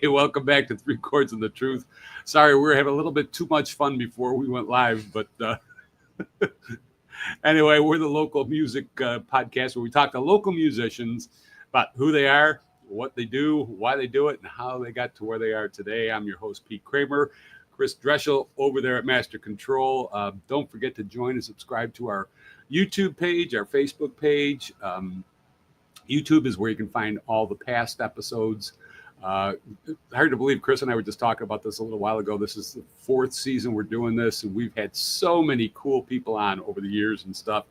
Hey, welcome back to Three Chords and the Truth. Sorry, we were having a little bit too much fun before we went live, but anyway, we're the local music podcast where we talk to local musicians about who they are, what they do, why they do it, and how they got to where they are today. I'm your host, Pete Kramer. Chris Dreschel over there at Master Control. Don't forget to join and subscribe to our YouTube page, our Facebook page. YouTube is where you can find all the past episodes. Hard to believe, Chris and I were just talking about this a little while ago. This is the fourth season we're doing this, and we've had so many cool people on over the years and stuff.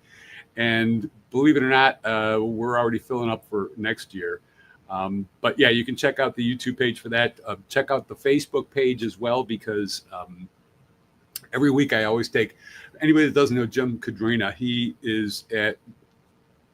And believe it or not, we're already filling up for next year. But yeah, you can check out the YouTube page for that. Check out the Facebook page as well, because every week I always take anybody that doesn't know Jim Cadrena. He is at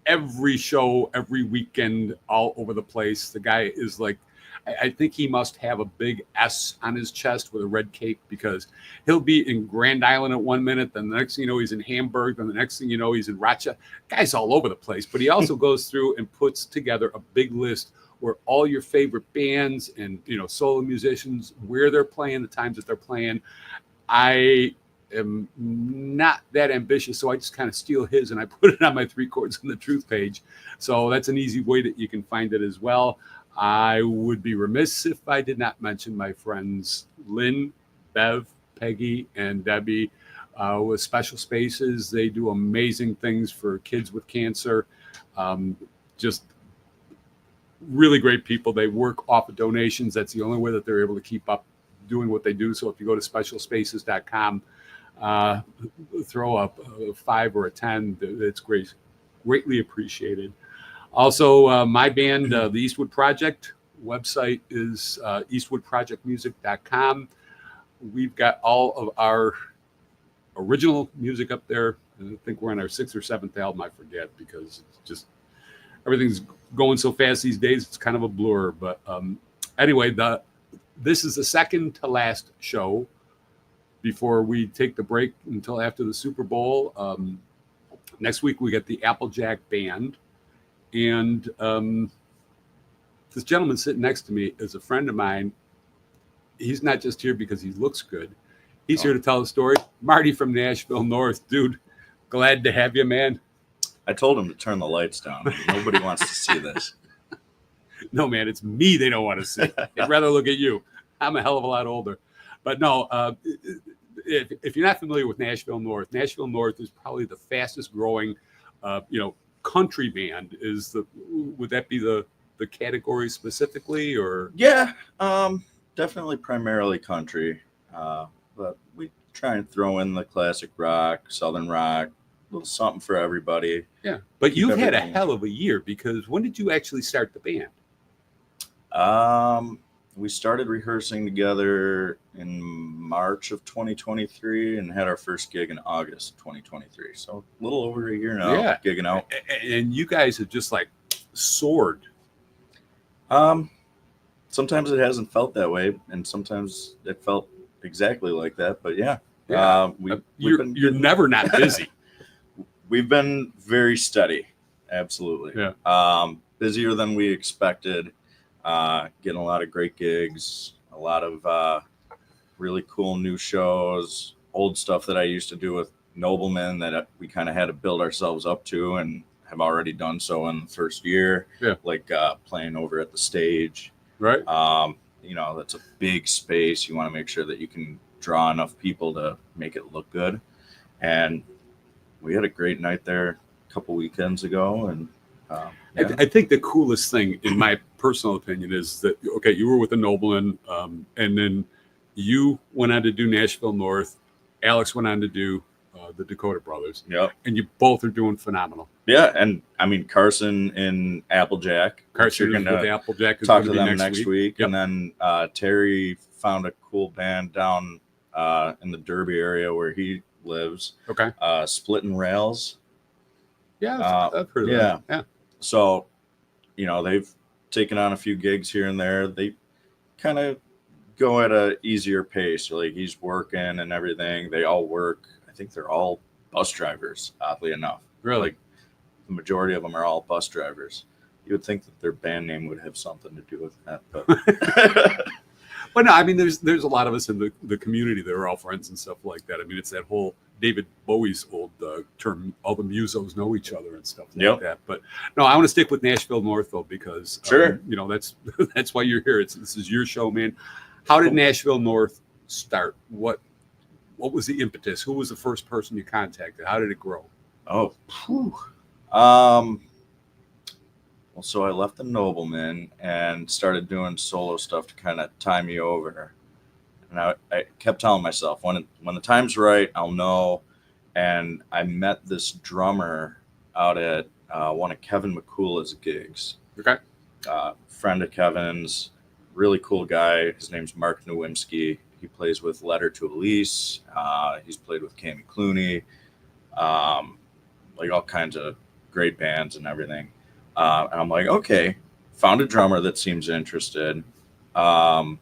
every show, every weekend, all over the place. The guy is like, I think he must have a big S on his chest with a red cape, because he'll be in Grand Island at 1 minute, then the next thing you know, he's in Hamburg, then the next thing you know, he's in Rochester. Guy's all over the place, but he also goes through and puts together a big list where all your favorite bands and, solo musicians, where they're playing, the times that they're playing. I am not that ambitious, so I just kind of steal his and I put it on my Three Chords and the Truth page. So that's an easy way that you can find it as well. I would be remiss if I did not mention my friends Lynn, Bev, Peggy, and Debbie with Special Spaces. They do amazing things for kids with cancer. Just really great people. They work off of donations. That's the only way that they're able to keep up doing what they do. So if you go to specialspaces.com, throw up a 5 or a 10. It's greatly appreciated. Also, my band, the Eastwood Project, website is eastwoodprojectmusic.com. We've got all of our original music up there. I think we're on our 6th or 7th album. I forget, because it's just everything's going so fast these days. It's kind of a blur. But anyway, this is the second to last show before we take the break until after the Super Bowl. Next week, we get the Applejack Band. And this gentleman sitting next to me is a friend of mine. He's not just here because he looks good. He's here to tell the story. Marty from Nashville North. Dude, glad to have you, man. I told him to turn the lights down. Nobody wants to see this. No, man, it's me they don't want to see. They'd rather look at you. I'm a hell of a lot older. But no, if you're not familiar with Nashville North is probably the fastest growing, country band. Would that be the category specifically, or? Yeah, definitely primarily country, but we try and throw in the classic rock, southern rock, a little something for everybody. Yeah, but you've had a hell of a year, because when did you actually start the band? We started rehearsing together in March of 2023 and had our first gig in August 2023. So a little over a year now, gigging out. And you guys have just like soared. Sometimes it hasn't felt that way, and sometimes it felt exactly like that. But yeah. You're never not busy. We've been very steady. Absolutely. Yeah. Busier than we expected. Getting a lot of great gigs, a lot of really cool new shows, old stuff that I used to do with Noblemen that we kind of had to build ourselves up to, and have already done so in the first year. Yeah. Like playing over at the Stage. Right. That's a big space. You want to make sure that you can draw enough people to make it look good. And we had a great night there a couple weekends ago, and I think the coolest thing, in my personal opinion, is that, okay, you were with the Noblemen, and then you went on to do Nashville North. Alex went on to do the Dakota Brothers. Yep. And you both are doing phenomenal. Yeah, and I mean, Carson in Applejack. Carson with Applejack is talk going to be them next week. Yep. And then Terry found a cool band down in the Derby area where he lives. Okay. Splitting Rails. Yeah, I've heard of that. Yeah. So, they've taken on a few gigs here and there. They kind of go at a easier pace. Like, he's working and everything. They all work. I think they're all bus drivers, oddly enough. Really? Like, the majority of them are all bus drivers. You would think that their band name would have something to do with that, but But no, I mean, there's a lot of us in the community that are all friends and stuff like that. I mean, it's that whole David Bowie's old term, all the musos know each other and stuff like that. But no, I want to stick with Nashville North though, because you know, that's why you're here. This is your show, man. How did Nashville North start? What was the impetus? Who was the first person you contacted? How did it grow? Oh, well, so I left the Nobleman and started doing solo stuff to kind of tie me over. And I kept telling myself, when the time's right, I'll know. And I met this drummer out at one of Kevin McCoola's gigs. Okay. Friend of Kevin's, really cool guy. His name's Mark Nowimski. He plays with Letter to Elise. He's played with Cammy Clooney, like all kinds of great bands and everything. And I'm like, okay, found a drummer that seems interested. You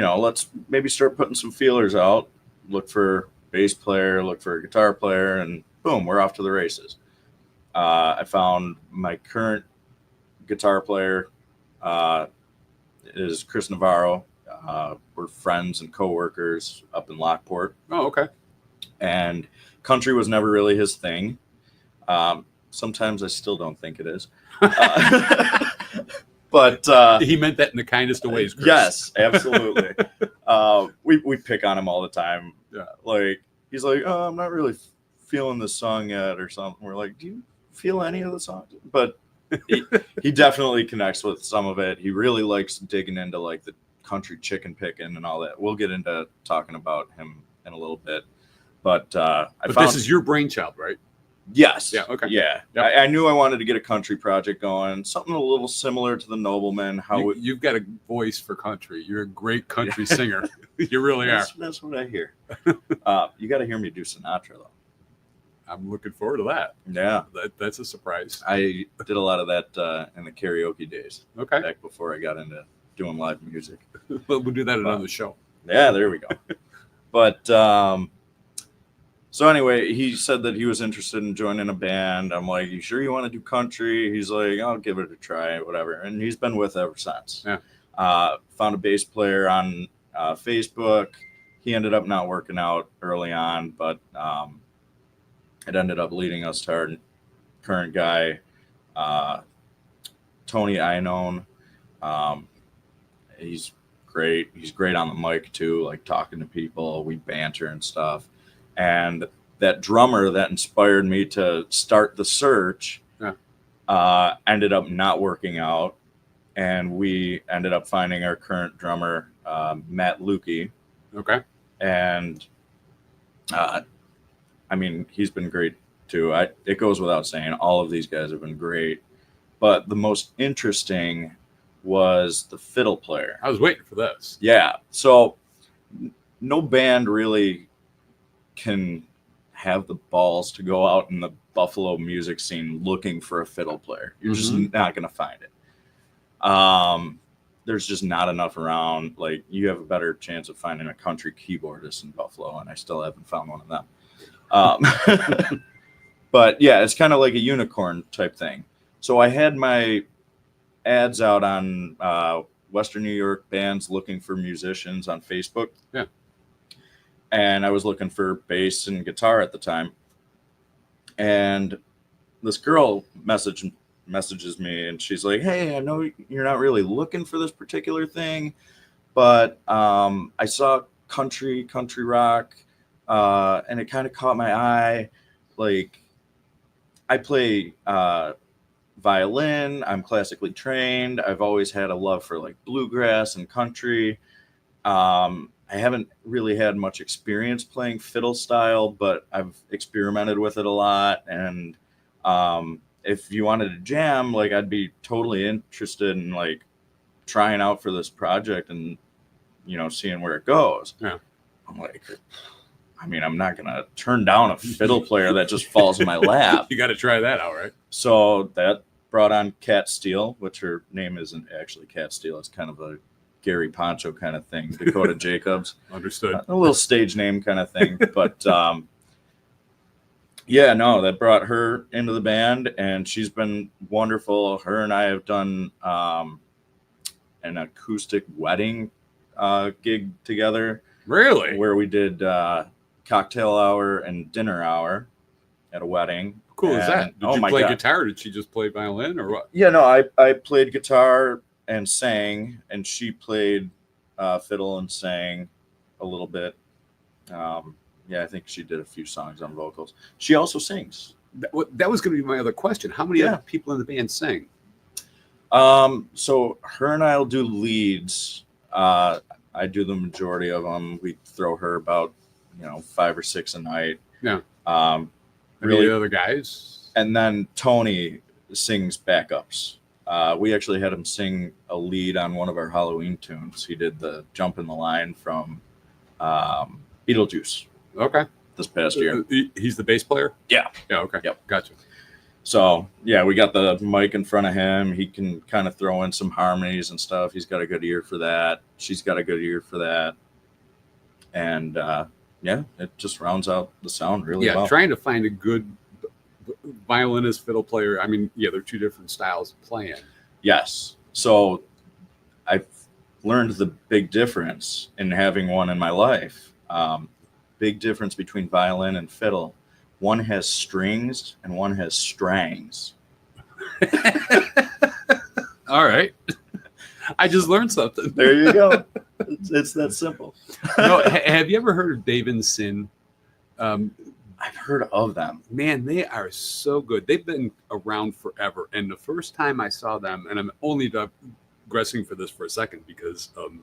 know, let's maybe start putting some feelers out, look for bass player, look for a guitar player, and boom, we're off to the races. I found my current guitar player is Chris Navarro. We're friends and coworkers up in Lockport. Oh, okay. And country was never really his thing. Sometimes I still don't think it is. But he meant that in the kindest of ways, Chris. Yes, absolutely. We pick on him all the time. Yeah. Like, he's like, oh, I'm not really feeling this song yet or something. We're like, do you feel any of the songs? But he definitely connects with some of it. He really likes digging into like the country chicken picking and all that. We'll get into talking about him in a little bit. But this is your brainchild, right? Yes. Yeah. Okay. Yeah. Yep. I knew I wanted to get a country project going, something a little similar to the Nobleman. You've got a voice for country. You're a great country singer. You really are. That's what I hear. You got to hear me do Sinatra, though. I'm looking forward to that. Yeah. That's a surprise. I did a lot of that in the karaoke days. Okay. Back before I got into doing live music. We'll do that another show. Yeah, there we go. But so anyway, he said that he was interested in joining a band. I'm like, you sure you want to do country? He's like, I'll give it a try, whatever. And he's been with ever since. Yeah. Found a bass player on Facebook. He ended up not working out early on, but it ended up leading us to our current guy, Tony Iannone. He's great. He's great on the mic too, like talking to people. We banter and stuff. And that drummer that inspired me to start the search ended up not working out. And we ended up finding our current drummer, Matt Lukey. Okay. And I mean, he's been great too. It goes without saying, all of these guys have been great. But the most interesting was the fiddle player. I was waiting for this. Yeah. So no band really can have the balls to go out in the Buffalo music scene looking for a fiddle player. You're just not going to find it. There's just not enough around. Like, you have a better chance of finding a country keyboardist in Buffalo, and I still haven't found one of them. But yeah, it's kind of like a unicorn type thing. So I had my ads out on Western New York bands looking for musicians on Facebook. Yeah. And I was looking for bass and guitar at the time. And this girl messages me, and she's like, hey, I know you're not really looking for this particular thing, but I saw country rock, and it kind of caught my eye. Like, I play violin. I'm classically trained. I've always had a love for like bluegrass and country. I haven't really had much experience playing fiddle style, but I've experimented with it a lot. And if you wanted to jam, like, I'd be totally interested in like trying out for this project and, you know, seeing where it goes. Yeah. I'm like, I mean, I'm not going to turn down a fiddle player that just falls in my lap. You got to try that out, right? So that brought on Cat Steele, which her name isn't actually Cat Steele. It's kind of a Gary Poncho kind of thing, Dakota Jacobs. Understood. A little stage name kind of thing. But yeah, no, that brought her into the band, and she's been wonderful. Her and I have done an an acoustic wedding gig together. Really? Where we did cocktail hour and dinner hour at a wedding. Cool and, is that? Did you my play God. guitar? Or did she just play violin or what? Yeah, no, I played guitar and sang, and she played fiddle and sang a little bit. Yeah, I think she did a few songs on vocals. She also sings. That was going to be my other question. How many other people in the band sing? So her and I'll do leads. I do the majority of them. We throw her about 5 or 6 a night. Yeah. Really, Any other guys? and then Tony sings backups. We actually had him sing a lead on one of our Halloween tunes. He did the Jump in the Line from Beetlejuice. Okay. This past year. He's the bass player? Yeah. Yeah, okay. Yep. Gotcha. So, yeah, we got the mic in front of him. He can kind of throw in some harmonies and stuff. He's got a good ear for that. She's got a good ear for that. And, yeah, it just rounds out the sound really well. Yeah, trying to find a good violinist, fiddle player. I mean, yeah, they're two different styles of playing. Yes. So I've learned the big difference in having one in my life. Big difference between violin and fiddle. One has strings and one has strangs. All right. I just learned something. There you go. It's that simple. No, have you ever heard of Dave and Sin? I've heard of them. Man, they are so good. They've been around forever. And the first time I saw them, and I'm only digressing for this for a second because of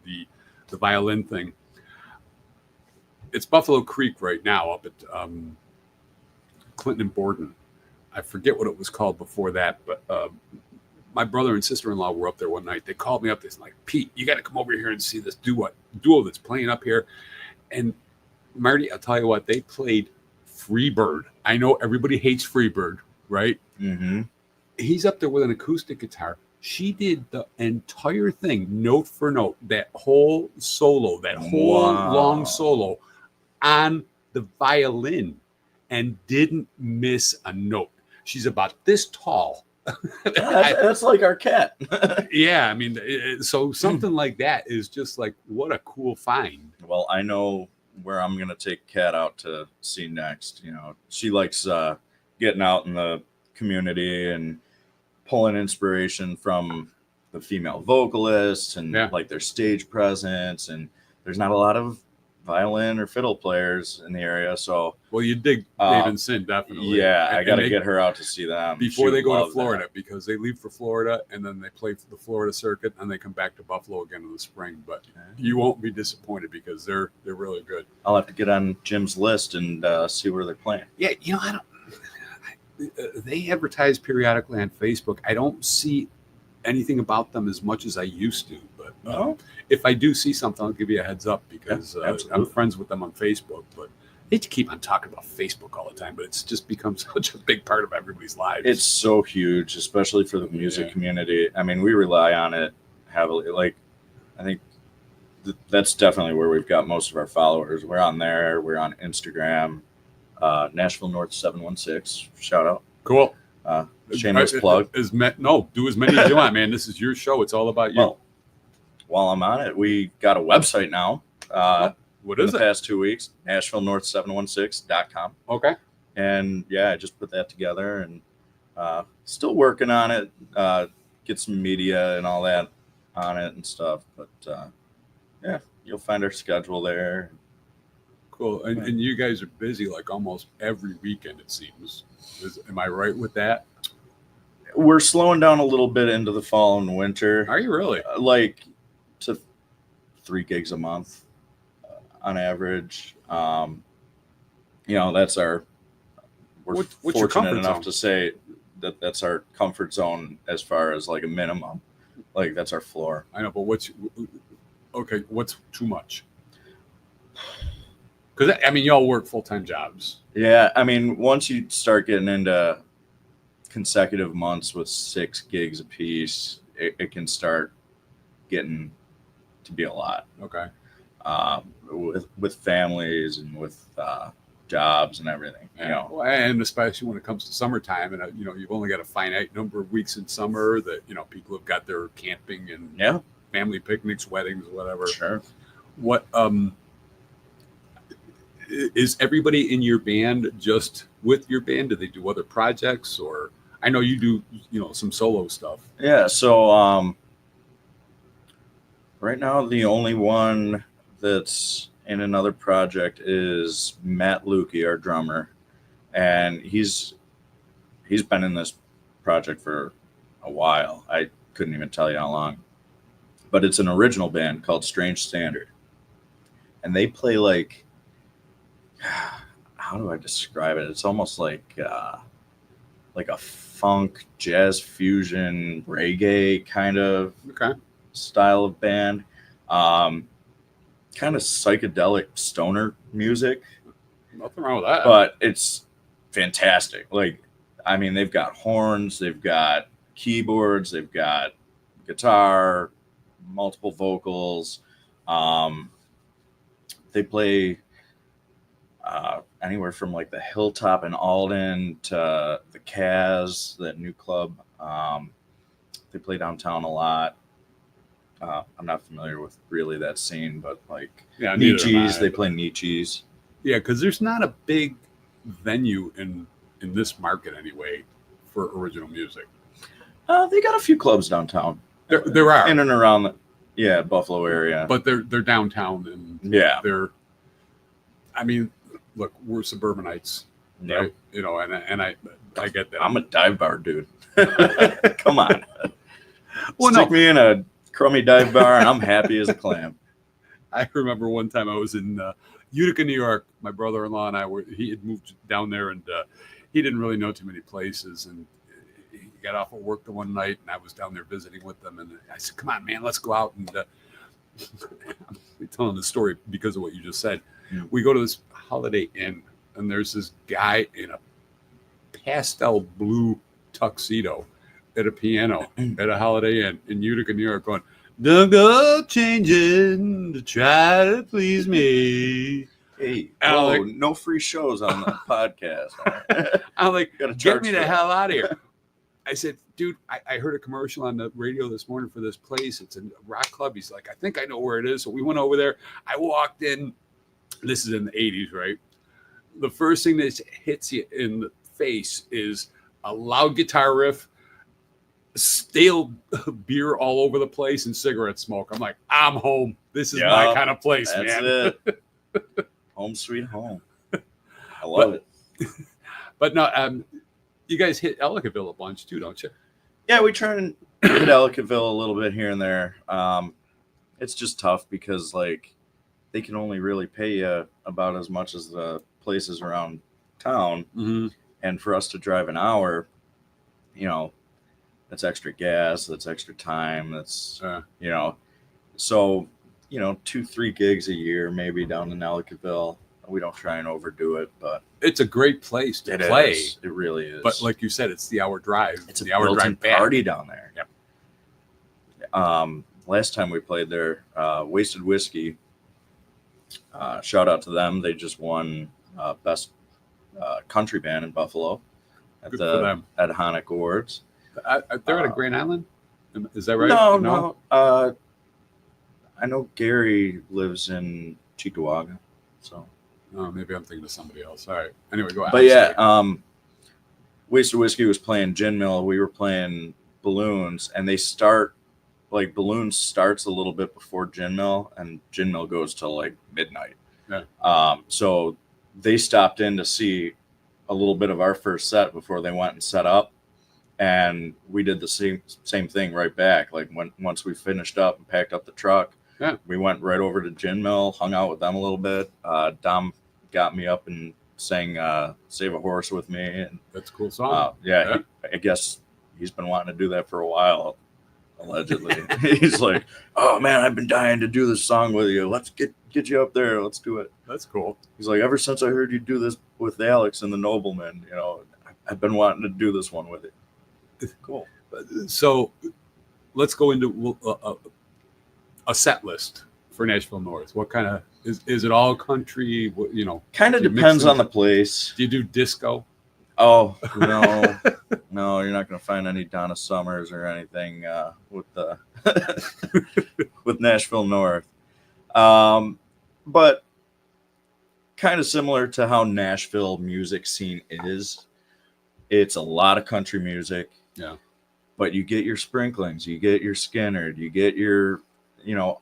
the violin thing. It's Buffalo Creek right now up at Clinton and Borden. I forget what it was called before that, but my brother and sister-in-law were up there one night. They called me up. They're like, Pete, you got to come over here and see this duo that's playing up here. And Marty, I'll tell you what, they played Freebird. I know everybody hates Freebird, right? Mm-hmm. He's up there with an acoustic guitar. She did the entire thing, note for note, that whole solo, that whole long solo on the violin and didn't miss a note. She's about this tall. That's like our cat. Yeah, I mean, so something like that is just like, what a cool find. Well, I know where I'm going to take Kat out to see next. She likes getting out in the community and pulling inspiration from the female vocalists and like their stage presence. And there's not a lot of violin or fiddle players in the area. So, well, you dig Dave and Sin, definitely. Yeah, I got to get her out to see them before they go to Florida because they leave for Florida and then they play for the Florida circuit and they come back to Buffalo again in the spring. But you won't be disappointed because they're really good. I'll have to get on Jim's list and see where they're playing. Yeah, they advertise periodically on Facebook. I don't see anything about them as much as I used to, but if I do see something, I'll give you a heads up because I'm friends with them on Facebook. But I hate to keep on talking about Facebook all the time, but it's just become such a big part of everybody's lives. It's so huge, especially for the music community. I mean, we rely on it heavily. Like, I think that's definitely where we've got most of our followers. We're on there. We're on Instagram. Nashville North 716. Shout out. Cool. Shameless plug. Do as many as you want, man. This is your show. It's all about you. Well, while I'm on it, we got a website now. What is it? The past 2 weeks, NashvilleNorth716.com. Okay. And I just put that together and still working on it. Get some media and all that on it and stuff. But you'll find our schedule there. Cool. And you guys are busy like almost every weekend, it seems. Am I right with that? We're slowing down a little bit into the fall and winter. Are you really? Like to 3 gigs a month on average. That's our. We're fortunate enough to say that that's our comfort zone as far as like a minimum. Like that's our floor. I know, but what's too much? Because I mean, y'all work full-time jobs. Yeah, I mean, once you start getting into consecutive months with 6 gigs a piece, it can start getting to be a lot. Okay. With families and with jobs and everything, and especially when it comes to summertime, and you've only got a finite number of weeks in summer that people have got their camping and family picnics, weddings, whatever. Sure. What is everybody in your band just with your band? Do they do other projects, or I know you do, some solo stuff. Yeah. So right now the only one that's in another project is Matt Lukey, our drummer, and he's been in this project for a while. I couldn't even tell you how long, but it's an original band called Strange Standard, and they play like, how do I describe it? It's almost like a funk, jazz fusion, reggae kind of style of band. Kind of psychedelic stoner music. Nothing wrong with that. But it's fantastic. Like, I mean, they've got horns, they've got keyboards, they've got guitar, multiple vocals. They play anywhere from like the Hilltop in Alden to the Kaz, that new club. They play downtown a lot. I'm not familiar with really that scene, but like Nietzsche's, they play Nietzsche's. Yeah, because there's not a big venue in this market anyway for original music. They got a few clubs downtown. There are in and around the Buffalo area, but they're downtown and they're. I mean, look, we're suburbanites, right? And I get that. I'm a dive bar dude. Come on, well, stick me in a crummy dive bar, and I'm happy as a clam. I remember one time I was in Utica, New York. My brother-in-law and he had moved down there, and he didn't really know too many places. And he got off of work the one night, and I was down there visiting with them. And I said, "Come on, man, let's go out." And I'm telling the story because of what you just said. Yeah. We go to this Holiday Inn, and there's this guy in a pastel blue tuxedo at a piano at a Holiday Inn in Utica, New York, going, "Don't go changing to try to please me." Hey, no free shows on the podcast. I'm like, get me the hell out of here. I said, dude, I heard a commercial on the radio this morning for this place. It's a rock club. He's like, I think I know where it is. So we went over there. I walked in. This is in the 80s, right? The first thing that hits you in the face is a loud guitar riff, stale beer all over the place, and cigarette smoke. I'm like, I'm home. This is my kind of place, that's man. It. Home sweet home. I love it. But no, you guys hit Ellicottville a bunch too, don't you? Yeah, we try and hit Ellicottville a little bit here and there. It's just tough because like they can only really pay you about as much as the places around town. Mm-hmm. And for us to drive an hour, that's extra gas, that's extra time, that's, so, 2-3 gigs a year, maybe down in Ellicottville. We don't try and overdo it, but it's a great place to play. It really is. But like you said, it's the hour drive. It's the a hour drive back. Party down there. Yep. Last time we played there, Wasted Whiskey, shout out to them. They just won best country band in Buffalo at Honic Awards. They're at Grand Island. Is that right? No. I know Gary lives in Cheektowaga, so. Oh, maybe I'm thinking of somebody else. All right. Anyway, go ahead. But Wasted Whiskey was playing Gin Mill. We were playing Balloons, and Balloons starts a little bit before Gin Mill, and Gin Mill goes till like midnight. Yeah. So they stopped in to see a little bit of our first set before they went and set up, and we did the same thing right back. Like once we finished up and packed up the truck, we went right over to Gin Mill, hung out with them a little bit. Dom got me up and sang "Save a Horse" with me, and that's a cool song. I guess he's been wanting to do that for a while. Allegedly, he's like, "Oh man, I've been dying to do this song with you. Let's get you up there. Let's do it." That's cool. He's like, "Ever since I heard you do this with Alex and the Noblemen, I've been wanting to do this one with it." Cool. So, let's go into a set list for Nashville North. What kind of is it all country? Kind of depends on the place. Do you do disco? Oh no, No, you're not going to find any Donna Summers or anything with the with Nashville North. But kind of similar to how Nashville music scene is. It's a lot of country music. Yeah. But you get your sprinklings, you get your Skinnerd, you get your,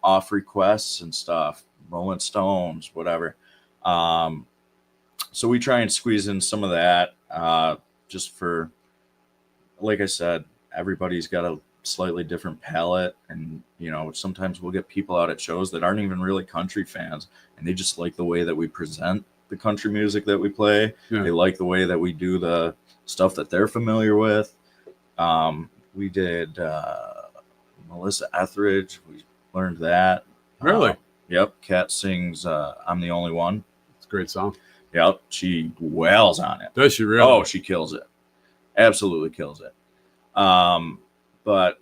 off requests and stuff, Rolling Stones, whatever. So we try and squeeze in some of that just for, like I said, everybody's got a slightly different palette. And, sometimes we'll get people out at shows that aren't even really country fans, and they just like the way that we present the country music that we play. Yeah. They like the way that we do the stuff that they're familiar with. We did Melissa Etheridge. We learned that. Really? Yep. Kat sings I'm the Only One. It's a great song. Yep. She wails on it. Does she really? Oh, she kills it. Absolutely kills it. But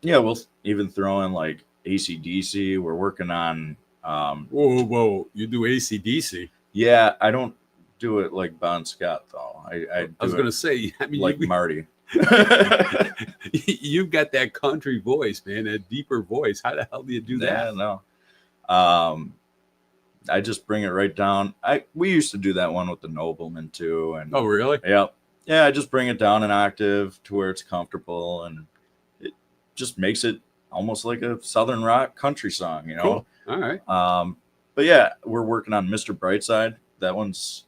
yeah, we'll even throw in like AC/DC. We're working on. Whoa. You do AC/DC? Yeah, I don't do it like Bon Scott, though. I was going to say, I mean, like Marty. You've got that country voice, man, a deeper voice. How the hell do you do that? Yeah, no. I just bring it right down. We used to do that one with the Nobleman too. And oh, really? Yep. Yeah, I just bring it down an octave to where it's comfortable, and it just makes it almost like a Southern rock country song, Cool. All right. But yeah, we're working on Mr. Brightside. That one's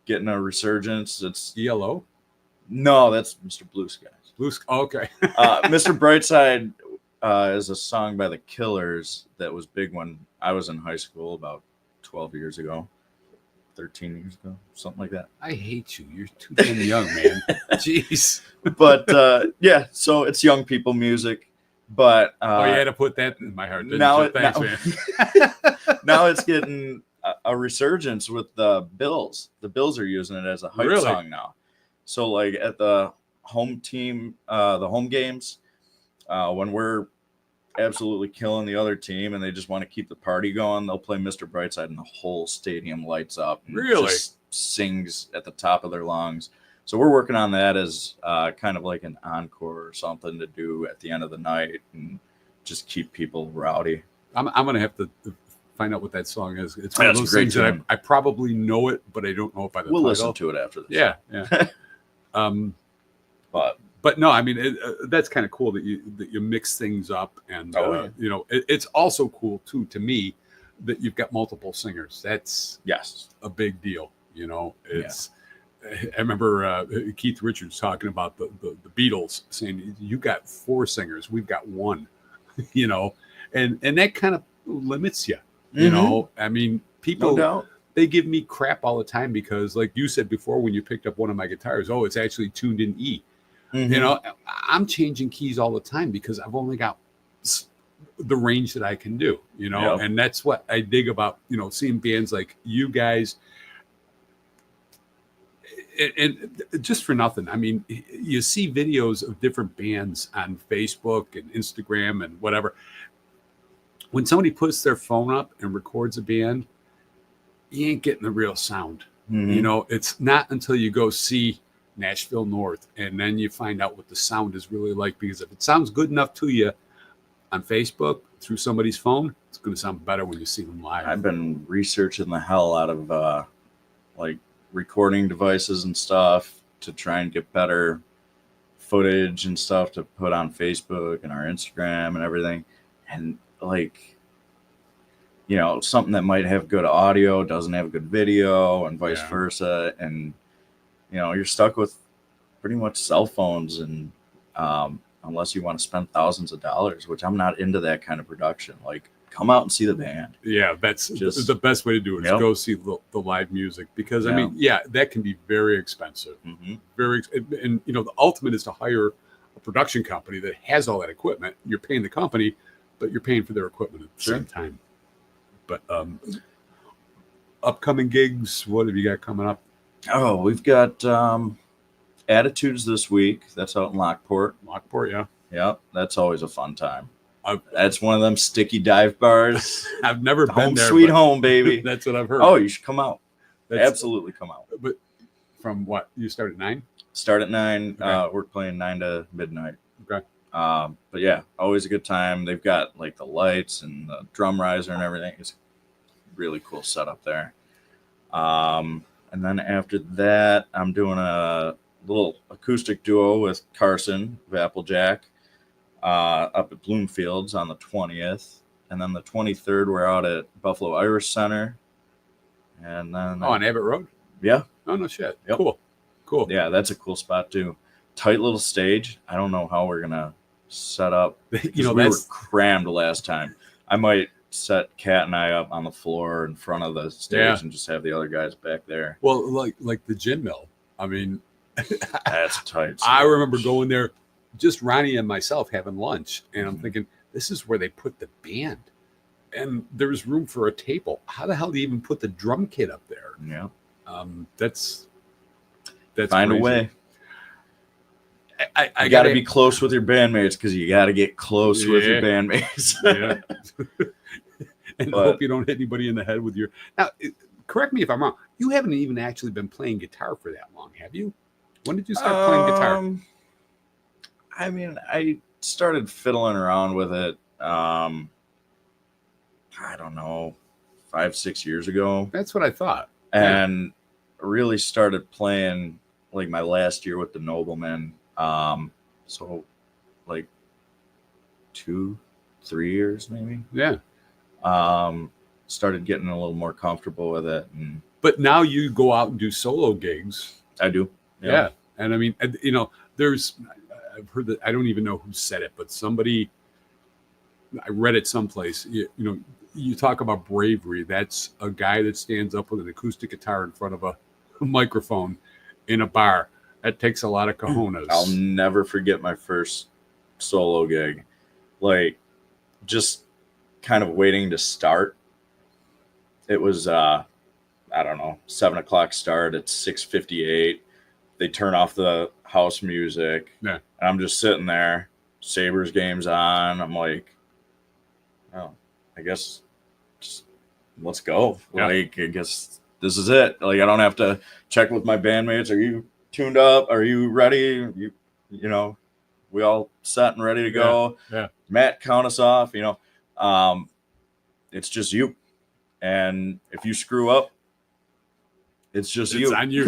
getting a resurgence. It's ELO? No, that's Mr. Blue Skies. Okay. Mr. Brightside is a song by the Killers that was big when I was in high school about 12 years ago, 13 years ago, something like that. I hate you. You're too damn young, man. Jeez. But yeah, so it's young people music. But you had to put that in my heart. Didn't now, you? Thanks, man. Now it's getting a resurgence with the Bills. The Bills are using it as a hype song now. So like at the home team, the home games, when we're absolutely killing the other team and they just want to keep the party going, they'll play Mr. Brightside and the whole stadium lights up. And really? Just sings at the top of their lungs. So we're working on that as kind of like an encore or something to do at the end of the night and just keep people rowdy. I'm going to have to find out what that song is. It's one of those things that I probably know it, but I don't know it by the title. We'll listen to it after this. Yeah. But no, I mean that's kind of cool that you mix things up, and it's also cool too to me that you've got multiple singers. That's a big deal. It's. I remember Keith Richards talking about the Beatles, saying you got 4 singers, we've got 1. And that kind of limits you. I mean, people. No doubt. They give me crap all the time because, like you said before, when you picked up one of my guitars, it's actually tuned in E. Mm-hmm. I'm changing keys all the time because I've only got the range that I can do, and that's what I dig about, seeing bands like you guys. And just for nothing, I mean, you see videos of different bands on Facebook and Instagram and whatever. When somebody puts their phone up and records a band, you ain't getting the real sound. Mm-hmm. It's not until you go see Nashville North and then you find out what the sound is really like. Because if it sounds good enough to you on Facebook through somebody's phone, it's going to sound better when you see them live. I've been researching the hell out of recording devices and stuff to try and get better footage and stuff to put on Facebook and our Instagram and everything. And something that might have good audio doesn't have good video and vice versa. And, you're stuck with pretty much cell phones and unless you want to spend thousands of dollars, which I'm not into that kind of production. Come out and see the band. Yeah, that's just the best way to do it. Is go see the live music because I mean, that can be very expensive. Mm-hmm. And the ultimate is to hire a production company that has all that equipment. You're paying the company, but you're paying for their equipment at the same time. But upcoming gigs, what have you got coming up? Oh, we've got Attitudes this week. That's out in Lockport. Yeah, that's always a fun time. That's one of them sticky dive bars. I've never been there. Sweet home, baby. That's what I've heard. Oh, you should come out. Absolutely come out. But From what? You start at 9? Start at 9. Okay. We're playing 9 to midnight. Okay. But yeah, always a good time. They've got like the lights and the drum riser and everything. It's really cool setup there. And then after that, I'm doing a little acoustic duo with Carson of Applejack up at Bloomfields on the 20th. And then the 23rd, we're out at Buffalo Irish Center. And then on Abbott Road? Yeah. Oh, no shit. Yep. Cool. Yeah, that's a cool spot too. Tight little stage. I don't know how we're gonna set up. We were crammed last time. I might set Kat and I up on the floor in front of the stage and just have the other guys back there. Well, like the gin mill. I mean, that's tight. I remember going there, just Ronnie and myself having lunch, and I'm thinking, this is where they put the band, and there was room for a table. How the hell do you even put the drum kit up there? Yeah, that's find crazy. a way. I got to be close with your bandmates because you got to get close with your bandmates. And hope you don't hit anybody in the head with your. Now, correct me if I'm wrong. You haven't even actually been playing guitar for that long, have you? When did you start playing guitar? I mean, I started fiddling around with it. I don't know, 5-6 years ago. That's what I thought. And really started playing like my last year with the Noblemen. So like 2-3 years maybe. Yeah. Started getting a little more comfortable with it. But now you go out and do solo gigs. I do. Yeah. And I mean, I've heard that, I don't even know who said it, but somebody, I read it someplace, you talk about bravery. That's a guy that stands up with an acoustic guitar in front of a microphone in a bar. That takes a lot of cojones. I'll never forget my first solo gig. Like, just kind of waiting to start. It was, I don't know, 7 o'clock start at 6:58. They turn off the house music. Yeah. And I'm just sitting there. Sabres game's on. I'm like, oh, I guess just let's go. Yeah. Like, I guess this is it. Like, I don't have to check with my bandmates. Are you tuned up? Are you ready? You know, we all set and ready to go. Yeah. Matt, count us off. It's just you. And if you screw up, it's just you. It's on you.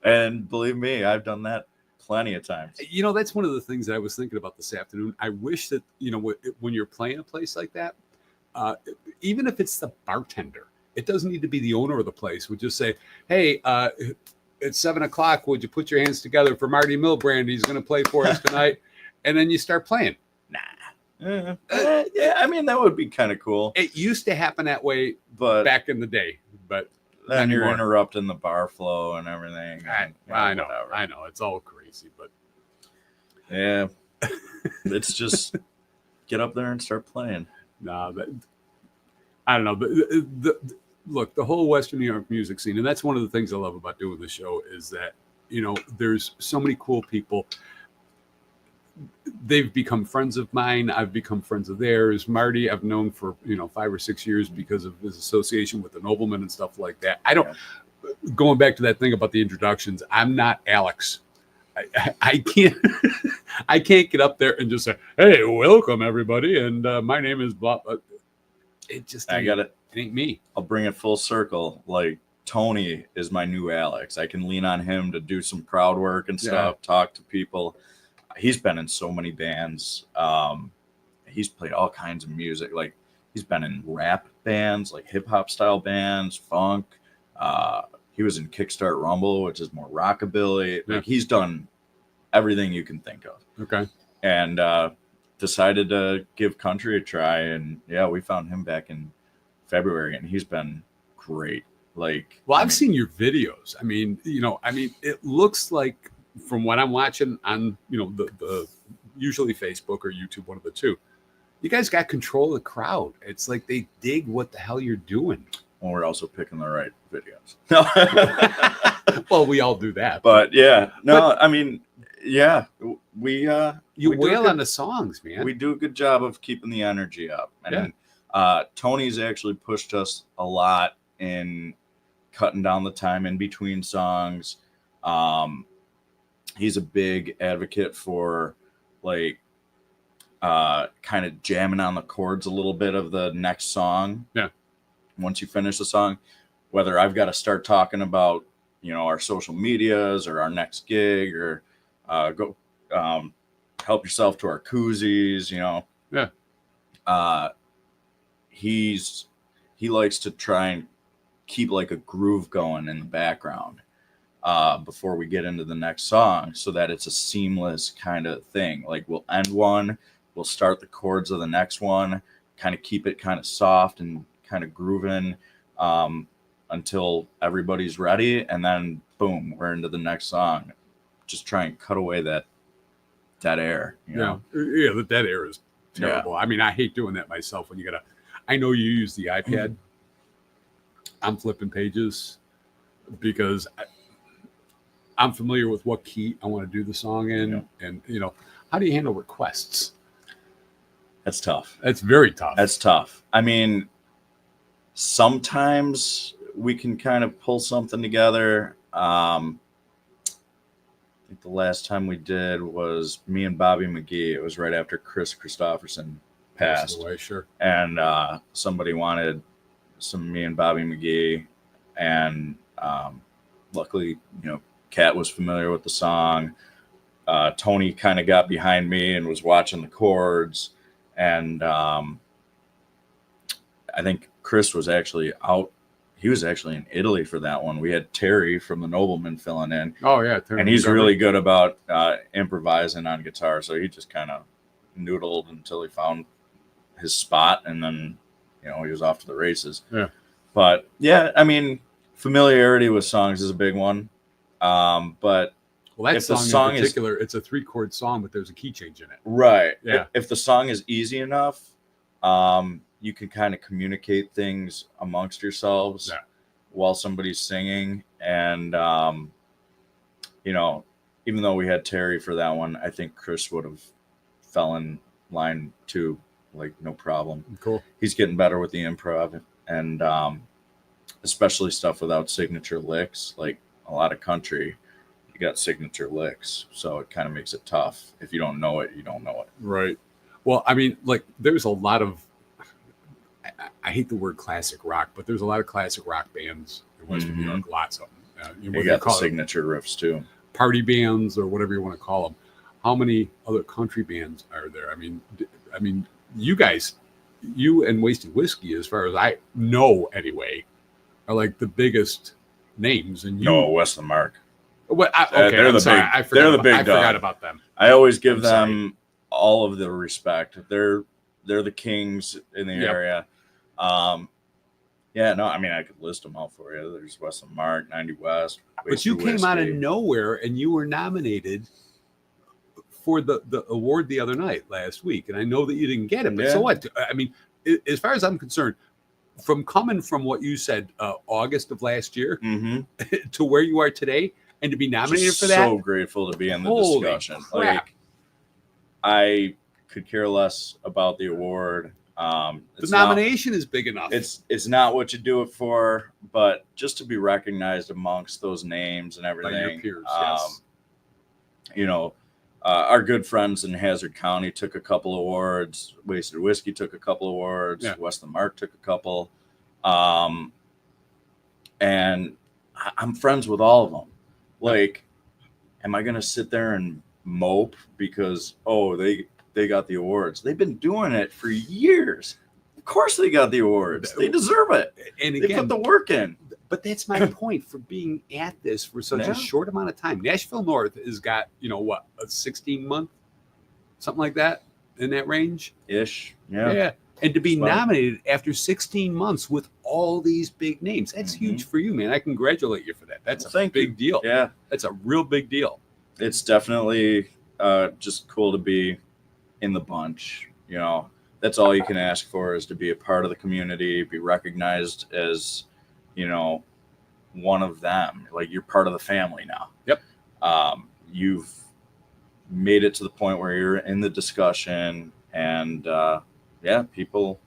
And believe me, I've done that plenty of times. That's one of the things that I was thinking about this afternoon. I wish that, when you're playing a place like that, even if it's the bartender, it doesn't need to be the owner of the place. Would just say, hey, it's 7 o'clock. Would you put your hands together for Marty Milbrand? He's going to play for us tonight. And then you start playing. Nah. Yeah, I mean, that would be kind of cool. It used to happen that way back in the day, but then you're interrupting the bar flow and everything. I know. It's all crazy, but yeah, it's just get up there and start playing. Nah, but I don't know. But look, the whole Western New York music scene, and that's one of the things I love about doing the show is that, there's so many cool people. They've become friends of mine. I've become friends of theirs. Marty, I've known for 5 or 6 years because of his association with the Noblemen and stuff like that. Going back to that thing about the introductions, I'm not Alex. I can't I can't get up there and just say, hey, welcome everybody, and my name is blah. It just it ain't me. I'll bring it full circle. Like, Tony is my new Alex. I can lean on him to do some crowd work and stuff, talk to people. He's been in so many bands. He's played all kinds of music. Like, he's been in rap bands, like hip hop style bands, funk. He was in Kickstart Rumble, which is more rockabilly. Like, he's done everything you can think of. Okay. And decided to give country a try. And we found him back in February, and he's been great. Like, I've seen your videos. I mean, it looks like, from what I'm watching on, the usually Facebook or YouTube, one of the two, you guys got control of the crowd. It's like they dig what the hell you're doing. Well, we're also picking the right videos. Well, we all do that. But I mean, we wail on the songs, man. We do a good job of keeping the energy up. And Tony's actually pushed us a lot in cutting down the time in between songs. He's a big advocate for like kind of jamming on the chords a little bit of the next song. Yeah. Once you finish the song, whether I've got to start talking about, our social medias or our next gig, or go help yourself to our koozies, Yeah. He likes to try and keep like a groove going in the background before we get into the next song, so that it's a seamless kind of thing. Like we'll end one, we'll start the chords of the next one, kind of keep it kind of soft and kind of grooving until everybody's ready, and then boom, we're into the next song. Just try and cut away that air. Yeah, that air is terrible. Yeah. I mean, I hate doing that myself. When you gotta, I know you use the iPad. I'm flipping pages because I'm familiar with what key I want to do the song in, and how do you handle requests? That's tough. That's very tough. That's tough. I mean, sometimes we can kind of pull something together. I think the last time we did was me and Bobby McGee. It was right after Chris Christopherson passed. Away, sure. And somebody wanted some me and Bobby McGee, and luckily, Kat was familiar with the song. Tony kind of got behind me and was watching the chords, and I think Chris was actually out. He was actually in Italy for that one. We had Terry from the Nobleman filling in. Oh yeah, Terry. And he's really good about improvising on guitar. So he just kind of noodled until he found his spot, and then he was off to the races. Yeah. But yeah, I mean, familiarity with songs is a big one. But that song in particular, it's a 3-chord song, but there's a key change in it. Right. Yeah. If the song is easy enough, you can kind of communicate things amongst yourselves while somebody's singing. And, even though we had Terry for that one, I think Chris would have fell in line too, like no problem. Cool. He's getting better with the improv, and especially stuff without signature licks. Like a lot of country, you got signature licks, so it kind of makes it tough. If you don't know it, you don't know it. Right. Well, I mean, like there's a lot of, I hate the word classic rock, but there's a lot of classic rock bands in Western New York. Lots of them. You got the signature riffs too. Party bands or whatever you want to call them. How many other country bands are there? I mean, you guys, you and Wasted Whiskey, as far as I know anyway, are like the biggest names. And West of the Mark. Well, they're the big. I forgot about them. I always give them all of the respect. They're the kings in the area. I mean, I could list them all for you. There's West of the Mark, 90 West. But you came out of nowhere and you were nominated for the award the other night last week, and I know that you didn't get it. But so what? I mean, as far as I'm concerned, from coming from what you said August of last year to where you are today, and to be nominated for that, so grateful to be in the discussion. Crap. Like, I could care less about the award. The nomination is big enough. It's not what you do it for, but just to be recognized amongst those names and everything. By your peers, yes. Our good friends in Hazard County took a couple awards. Wasted Whiskey took a couple awards. Yeah. West of the Mark took a couple. And I'm friends with all of them. Like, am I going to sit there and mope because, they got the awards? They've been doing it for years. Of course they got the awards. They deserve it. And they put the work in. But that's my point for being at this for such a short amount of time. Nashville North has got, a 16-month, something like that, in that range? Ish, yeah. And to be nominated after 16 months with all these big names, that's huge for you, man. I congratulate you for that. That's a big deal. Yeah. That's a real big deal. It's definitely just cool to be in the bunch. That's all you can ask for, is to be a part of the community, be recognized as, one of them. Like, you're part of the family now. Yep. You've made it to the point where you're in the discussion, and people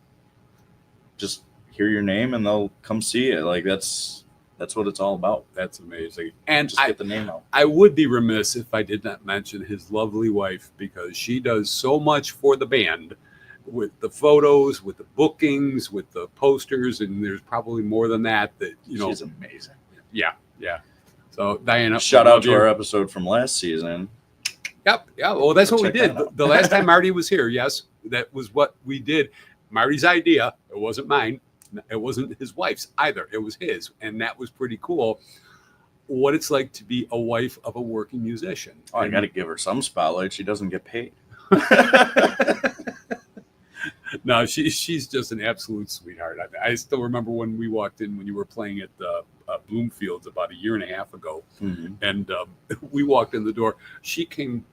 just hear your name and they'll come see it. Like, that's That's what it's all about. That's amazing. And Just get the name out. I would be remiss if I did not mention his lovely wife, because she does so much for the band with the photos, with the bookings, with the posters, and there's probably more than that. She's amazing. Yeah. So Diana, shout out to our episode from last season. Yep. Yeah. Well, that's what we Check did. that out. The last time Marty was here, yes, that was what we did. Marty's idea. It wasn't mine. It wasn't his wife's either. It was his. And that was pretty cool. What it's like to be a wife of a working musician. Oh, I got to give her some spotlight. She doesn't get paid. No, she's just an absolute sweetheart. I still remember when we walked in when you were playing at Bloomfields about a year and a half ago. Mm-hmm. And we walked in the door. She came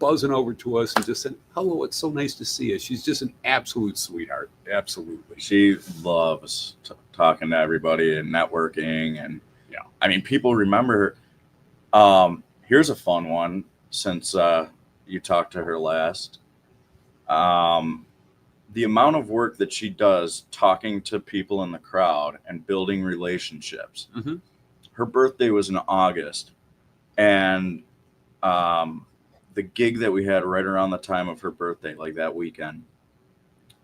buzzing over to us and just said, "Hello, it's so nice to see you." She's just an absolute sweetheart. Absolutely. She loves talking to everybody and networking. And yeah, I mean, people remember her. Here's a fun one since you talked to her last. The amount of work that she does talking to people in the crowd and building relationships. Mm-hmm. Her birthday was in August, and the gig that we had right around the time of her birthday, like that weekend,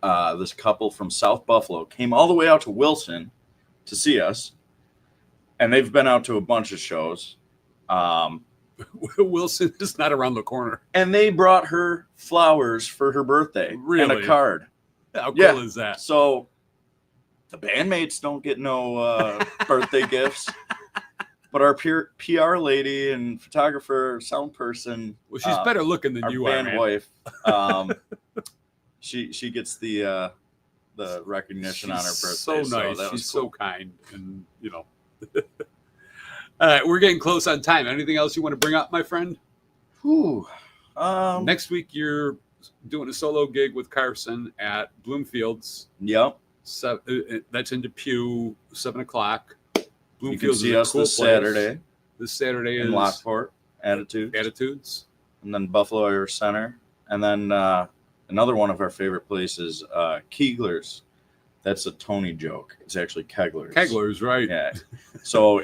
this couple from South Buffalo came all the way out to Wilson to see us, and they've been out to a bunch of shows. Wilson is not around the corner. And they brought her flowers for her birthday and a card. How cool is that? So the bandmates don't get no birthday gifts, but our PR lady and photographer, sound person, well, she's better looking than you are, band man. wife. She gets the recognition on her birthday. So nice. So she's cool. so kind, and All right, we're getting close on time. Anything else you want to bring up, my friend? Whew. Next week you're doing a solo gig with Carson at Bloomfields. Yep. That's in Depew, 7:00. You can see us this Saturday. This Saturday in is Lockport. Attitudes. And then Buffalo Irish Center. And then another one of our favorite places, Keegler's. That's a Tony joke. It's actually Kegler's. Kegler's, right? Yeah. So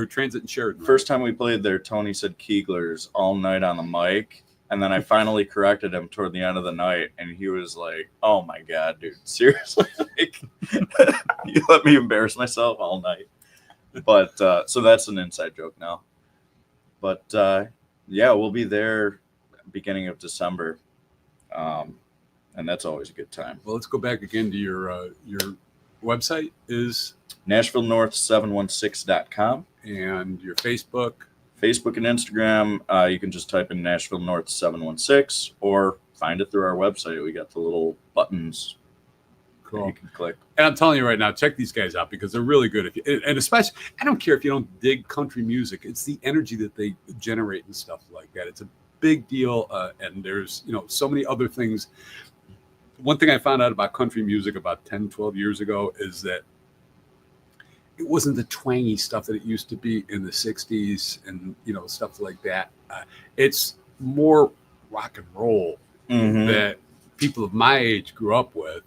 Transit and Sheridan. First time we played there, Tony said Keegler's all night on the mic. And then I finally corrected him toward the end of the night. And he was like, "Oh my God, dude, seriously? Like, you let me embarrass myself all night." But so that's an inside joke now. But yeah, we'll be there beginning of December. And that's always a good time. Well, let's go back again to your website is Nashville North 716.com. And your Facebook and Instagram. You can just type in Nashville North 716 or find it through our website. We got the little buttons. Cool. You can click. And I'm telling you right now, check these guys out because they're really good. And especially, I don't care if you don't dig country music. It's the energy that they generate and stuff like that. It's a big deal. And there's, so many other things. One thing I found out about country music about 10, 12 years ago is that it wasn't the twangy stuff that it used to be in the 60s and, stuff like that. It's more rock and roll that people of my age grew up with.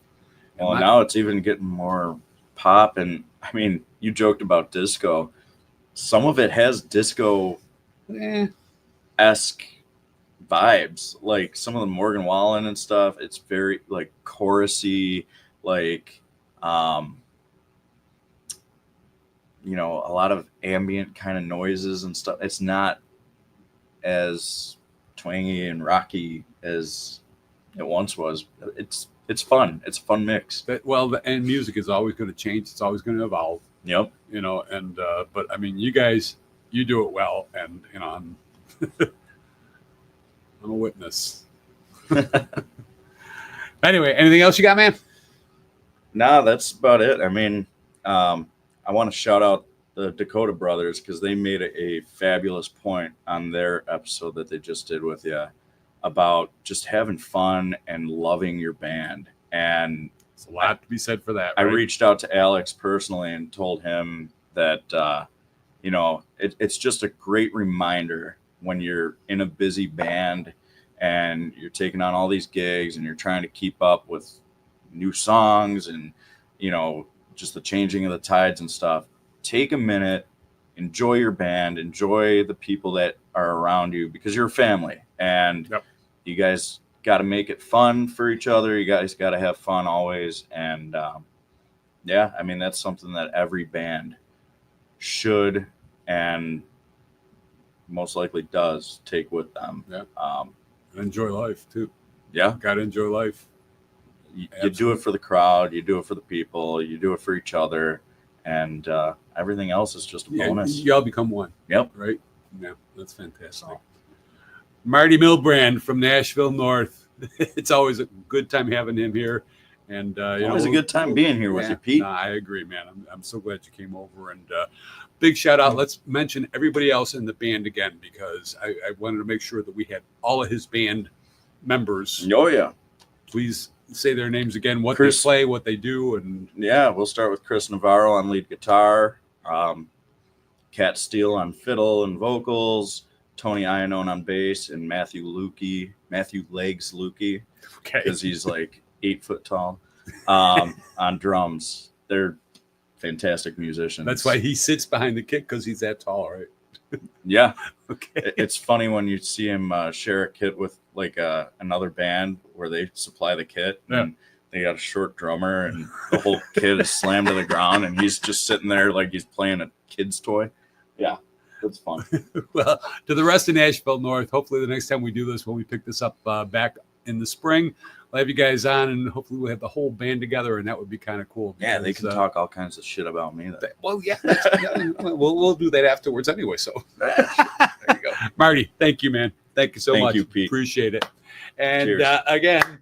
Well, now it's even getting more pop. And I mean, you joked about disco. Some of it has disco-esque vibes, like some of the Morgan Wallen and stuff. It's very like chorusy, like a lot of ambient kind of noises and stuff. It's not as twangy and rocky as it once was. It's fun. It's a fun mix. And music is always going to change. It's always going to evolve. Yep. But I mean, you guys, you do it well, and I'm I'm a witness. Anyway, anything else you got, man? No, that's about it. I mean, I want to shout out the Dakota Brothers because they made a fabulous point on their episode that they just did with you about just having fun and loving your band. And it's a lot to be said for that. I right? reached out to Alex personally and told him that, it's just a great reminder when you're in a busy band and you're taking on all these gigs and you're trying to keep up with new songs and, just the changing of the tides and stuff. take a minute, enjoy your band, enjoy the people that are around you, because you're a family, and you guys got to make it fun for each other. You guys got to have fun always. And yeah, I mean, that's something that every band should and most likely does take with them. Enjoy life too. Gotta enjoy life. You do it for the crowd, you do it for the people, you do it for each other, and everything else is just a bonus. Y'all become one. Yep. Right? Yeah, that's fantastic. Marty Milbrand from Nashville North. It's always a good time having him here. And always a good time being here with you, Pete. No, I agree, man. I'm so glad you came over. And big shout out. Let's mention everybody else in the band again, because I wanted to make sure that we had all of his band members. Oh, yeah. Please say their names again, what they play, what they do. And yeah, we'll start with Chris Navarro on lead guitar, Cat Steele on fiddle and vocals, Tony Iannone on bass, and Matthew Legs Lukey, because he's like 8 foot tall, on drums. They're fantastic musicians. That's why he sits behind the kit, because he's that tall, right? Yeah. Okay. It's funny when you see him share a kit with like another band where they supply the kit, and they got a short drummer, and the whole kit is slammed to the ground, and he's just sitting there like he's playing a kid's toy. Yeah, that's fun. Well, to the rest of Nashville North, hopefully the next time we do this, when we pick this up back in the spring, we'll have you guys on, and hopefully we'll have the whole band together, and that would be kind of cool. Yeah, they can talk all kinds of shit about me. Well, yeah, we'll do that afterwards anyway. So there you go. Marty, thank you, man. Thank you so much. Thank you, Pete. Appreciate it. And again,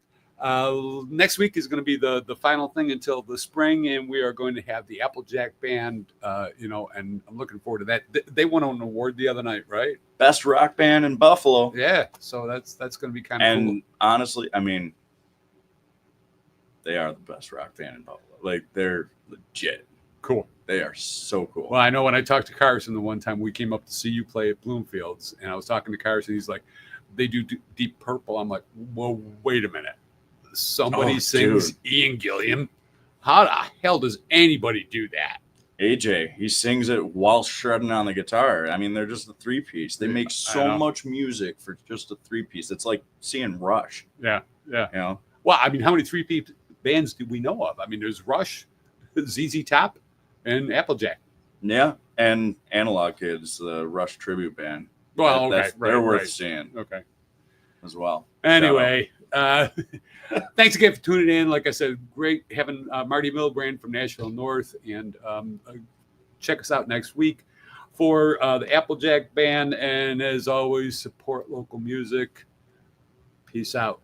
next week is going to be the final thing until the spring, and we are going to have the Applejack Band, and I'm looking forward to that. They won an award the other night, right? Best rock band in Buffalo. Yeah, so that's going to be kind of cool. And honestly, I mean, they are the best rock band in Buffalo. Like, they're legit. Cool. They are so cool. Well, I know when I talked to Carson the one time we came up to see you play at Bloomfield's, and I was talking to Carson, he's like, they do Deep Purple. I'm like, well, wait a minute. Somebody sings Ian Gilliam. How the hell does anybody do that? AJ, he sings it while shredding on the guitar. I mean, they're just a 3-piece. They make so much music for just a 3-piece. It's like seeing Rush. Yeah. You know? Well, I mean, how many 3-piece bands do we know of? I mean, there's Rush, ZZ Top, and Applejack. Yeah, and Analog Kids, the Rush tribute band. Well, they're worth seeing. Okay. As well. Anyway, thanks again for tuning in. Like I said, great having Marty Milbrand from Nashville North, and check us out next week for the Applejack Band. And as always, support local music. Peace out.